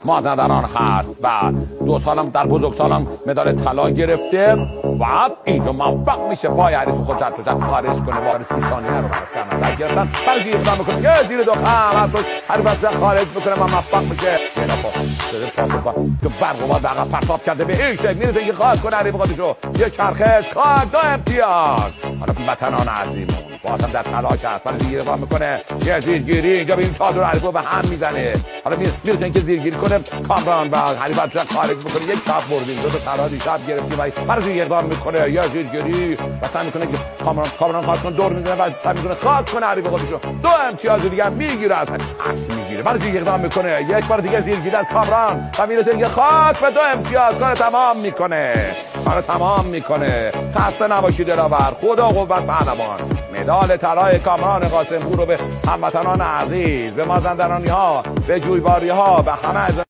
مازندران هست و 2 سالم در بزرگسالان مدال طلا گرفته و اینجا موفق میشه پای حریف خود چت خارج کنه. وارد 30 ثانیه رو براش سر گرفتن بعد اقدام میکنه یه زیر دو خم از حریف خارج میکنه و موفق میشه. اینا خب پاسو با تو برق و عقب پرتاب کرده به این شکل میره که خاص کنه حریف خودشو. یه چرخش خاک 2 امتیاز. حالا وطنان عزیزمون بازم در تلاش هست برای زیرگیری میکنه. یه زیرگیری اینجا ببین تا دور حریف به هم میزنه. حالا میره اینکه زیرگیری کنه کامران و حریف خارج میکنه. یک چاپ بردیم 2 تا طلا دیشب گرفتیم و برای زیرگیری میکنه. یه زیرگیری مثلا میکنه که کامران خاص کنه دور میزنه و سعی میکنه خاک کنه حریف خودشو. 2 امتیاز دیگه میگیره از عکس میگیره برای زیرگیری میکنه. یک بار دیگه زیرگیری از کامران و میره اینکه خاک و 2 امتیاز کار تمام میکنه. خسته نباشید دلاور. خدا قوت پهلوان. مدال طلای کامران قاسمپور رو به هموطنان عزیز، به مازندرانی ها، به جویباری ها، به همه